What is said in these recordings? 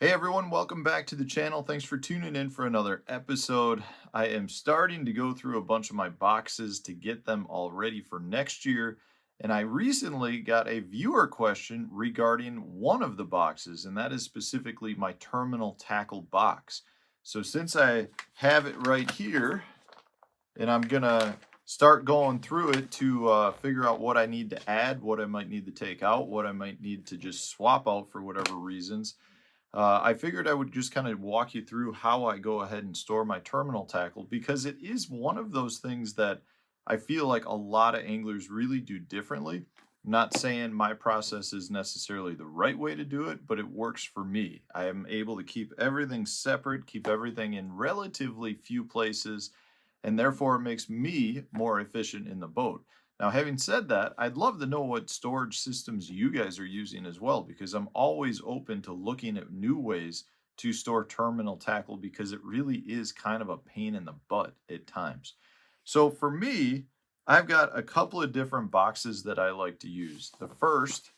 Hey everyone, welcome back to the channel. Thanks for tuning in for another episode. I am starting to go through a bunch of my boxes to get them all ready for next year. And I recently got a viewer question regarding one of the boxes, and that is specifically my terminal tackle box. So since I have it right here, and I'm gonna start going through it to figure out what I need to add, what I might need to take out, what I might need to just swap out for whatever reasons. I figured I would just kind of walk you through how I go ahead and store my terminal tackle because it is one of those things that I feel like a lot of anglers really do differently. I'm not saying my process is necessarily the right way to do it, but it works for me. I am able to keep everything separate, keep everything in relatively few places, and therefore it makes me more efficient in the boat. Now, having said that, I'd love to know what storage systems you guys are using as well, because I'm always open to looking at new ways to store terminal tackle because it really is kind of a pain in the butt at times. So for me, I've got a couple of different boxes that I like to use. The first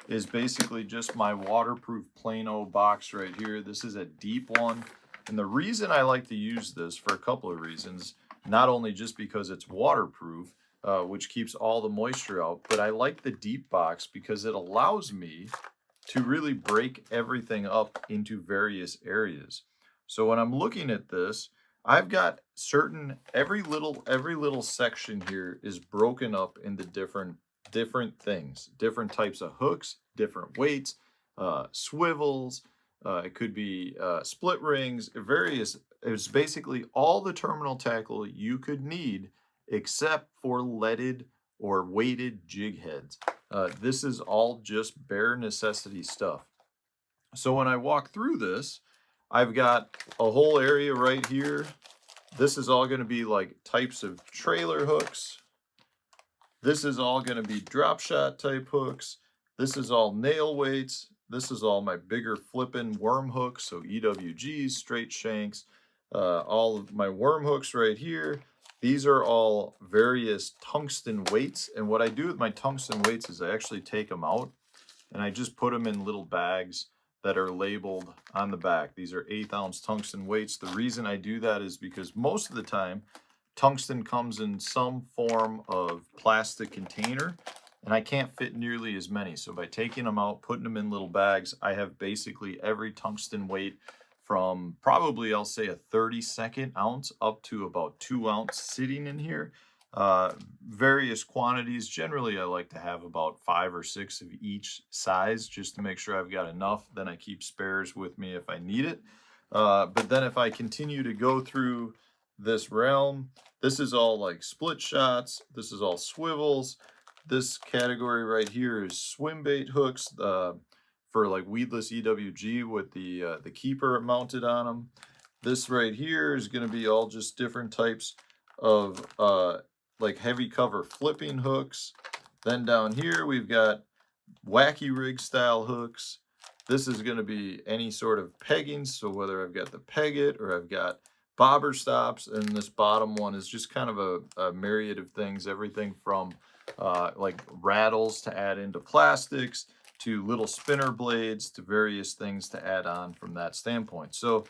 is basically just my waterproof Plano box right here. This is a deep one. And the reason I like to use this for a couple of reasons, not only just because it's waterproof, which keeps all the moisture out, but I like the deep box because it allows me to really break everything up into various areas. So when I'm looking at this, I've got every little section here is broken up into different things, different types of hooks, different weights, swivels. It could be split rings, various. It's basically all the terminal tackle you could need except for leaded or weighted jig heads. This is all just bare necessity stuff. So when I walk through this, I've got a whole area right here. This is all going to be like types of trailer hooks. This is all going to be drop shot type hooks. This is all nail weights. This is all my bigger flipping worm hooks, so EWGs, straight shanks, all of my worm hooks right here. These are all various tungsten weights, and what I do with my tungsten weights is I actually take them out and I just put them in little bags that are labeled on the back. These are 1/8 ounce tungsten weights. The reason I do that is because most of the time tungsten comes in some form of plastic container, and I can't fit nearly as many. So by taking them out, putting them in little bags, I have basically every tungsten weight from probably, I'll say, a 32nd ounce up to about 2 ounce sitting in here. Various quantities. Generally, I like to have about 5 or 6 of each size just to make sure I've got enough. Then I keep spares with me if I need it. But then if I continue to go through this realm, this is all like split shots. This is all swivels. This category right here is swim bait hooks for like weedless EWG with the keeper mounted on them. This right here is going to be all just different types of like heavy cover flipping hooks. Then down here we've got wacky rig style hooks. This is going to be any sort of pegging, so whether I've got the peg it or I've got bobber stops, and this bottom one is just kind of a myriad of things, everything from like rattles to add into plastics to little spinner blades to various things to add on from that standpoint. So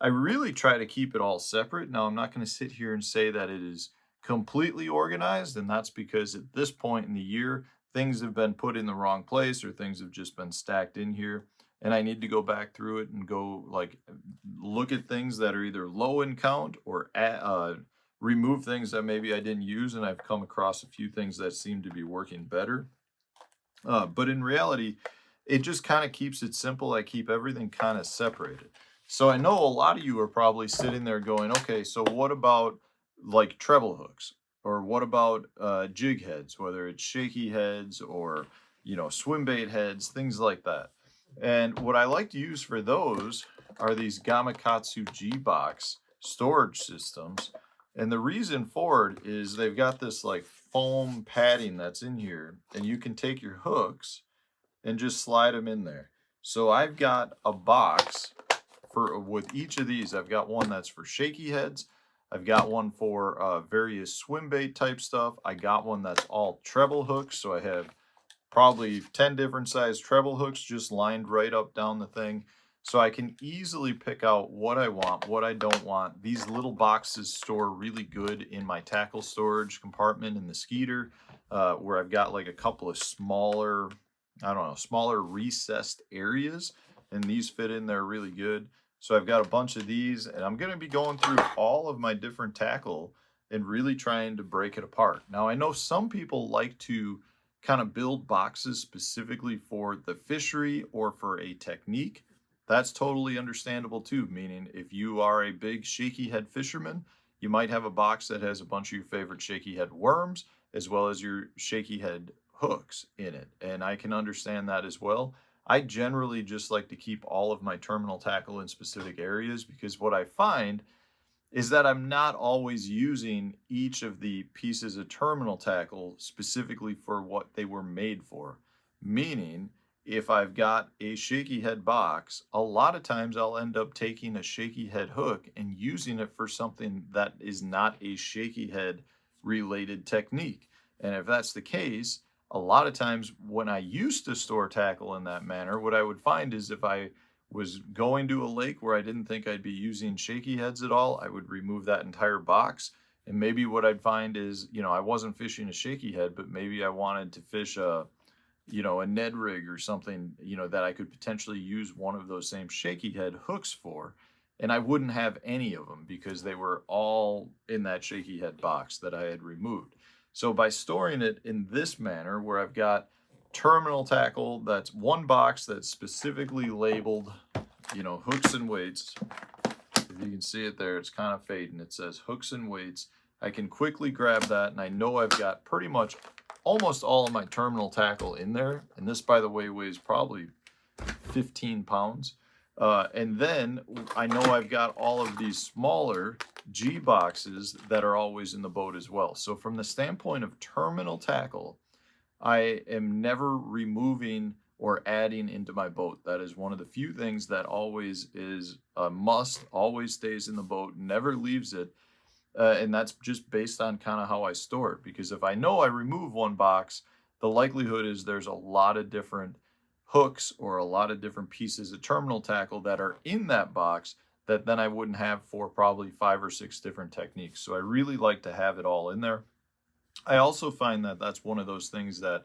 I really try to keep it all separate. Now, I'm not going to sit here and say that it is completely organized, and that's because at this point in the year, things have been put in the wrong place or things have just been stacked in here. And I need to go back through it and go like look at things that are either low in count or remove things that maybe I didn't use. And I've come across a few things that seem to be working better. But in reality, it just kind of keeps it simple. I keep everything kind of separated. So I know a lot of you are probably sitting there going, okay, so what about like treble hooks? Or what about jig heads, whether it's shaky heads or, swim bait heads, things like that. And what I like to use for those are these Gamakatsu GBox storage systems. And the reason for it is they've got this like foam padding that's in here, and you can take your hooks and just slide them in there. So I've got a box with each of these. I've got one that's for shaky heads. I've got one for various swim bait type stuff. I got one that's all treble hooks. So I have probably 10 different size treble hooks just lined right up down the thing. So I can easily pick out what I want, what I don't want. These little boxes store really good in my tackle storage compartment in the Skeeter, where I've got like a couple of smaller, I don't know, smaller recessed areas, and these fit in there really good. So I've got a bunch of these, and I'm going to be going through all of my different tackle and really trying to break it apart. Now, I know some people like to kind of build boxes specifically for the fishery or for a technique. That's totally understandable too, meaning if you are a big shaky head fisherman, you might have a box that has a bunch of your favorite shaky head worms as well as your shaky head hooks in it. And I can understand that as well. I generally just like to keep all of my terminal tackle in specific areas because what I find is that I'm not always using each of the pieces of terminal tackle specifically for what they were made for. Meaning, if I've got a shaky head box, a lot of times I'll end up taking a shaky head hook and using it for something that is not a shaky head related technique. And if that's the case, a lot of times when I used to store tackle in that manner, what I would find is if I was going to a lake where I didn't think I'd be using shaky heads at all, I would remove that entire box. And maybe what I'd find is, I wasn't fishing a shaky head, but maybe I wanted to fish a Ned rig or something, that I could potentially use one of those same shaky head hooks for. And I wouldn't have any of them because they were all in that shaky head box that I had removed. So by storing it in this manner, where I've got terminal tackle, that's one box that's specifically labeled, hooks and weights. If you can see it there, it's kind of fading. It says hooks and weights. I can quickly grab that, and I know I've got pretty much almost all of my terminal tackle in there. And this, by the way, weighs probably 15 pounds. And then I know I've got all of these smaller G boxes that are always in the boat as well. So from the standpoint of terminal tackle, I am never removing or adding into my boat. That is one of the few things that always is a must, always stays in the boat, never leaves it. And that's just based on kind of how I store it. Because if I know I remove one box, the likelihood is there's a lot of different hooks or a lot of different pieces of terminal tackle that are in that box that then I wouldn't have for probably 5 or 6 different techniques. So I really like to have it all in there. I also find that that's one of those things that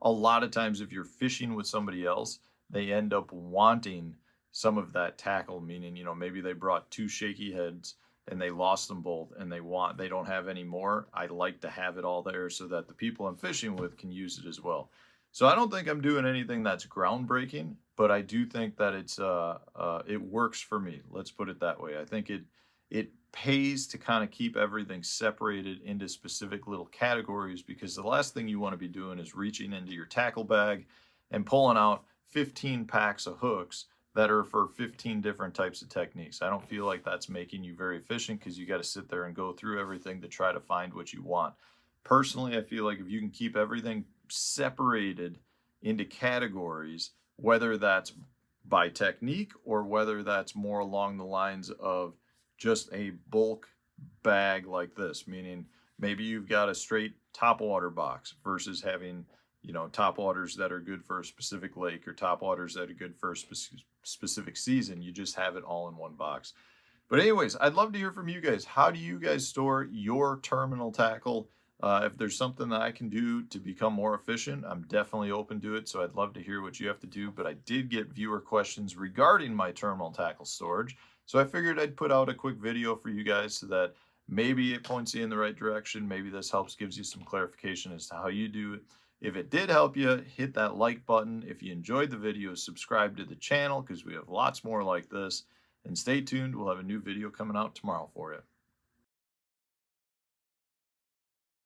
a lot of times if you're fishing with somebody else, they end up wanting some of that tackle, meaning, maybe they brought 2 shaky heads and they lost them both and they don't have any more. I like to have it all there so that the people I'm fishing with can use it as well. So I don't think I'm doing anything that's groundbreaking, but I do think that it works for me. Let's put it that way. I think it pays to kind of keep everything separated into specific little categories, because the last thing you want to be doing is reaching into your tackle bag and pulling out 15 packs of hooks that are for 15 different types of techniques. I don't feel like that's making you very efficient because you got to sit there and go through everything to try to find what you want. Personally, I feel like if you can keep everything separated into categories, whether that's by technique or whether that's more along the lines of just a bulk bag like this, meaning maybe you've got a straight topwater box versus having, topwaters that are good for a specific lake or topwaters that are good for a specific season. You just have it all in one box. But anyways, I'd love to hear from you guys. How do you guys store your terminal tackle? If there's something that I can do to become more efficient, I'm definitely open to it. So I'd love to hear what you have to do. But I did get viewer questions regarding my terminal tackle storage. So I figured I'd put out a quick video for you guys so that maybe it points you in the right direction. Maybe this helps, gives you some clarification as to how you do it. If it did help you, hit that like button. If you enjoyed the video, subscribe to the channel because we have lots more like this. And stay tuned. We'll have a new video coming out tomorrow for you.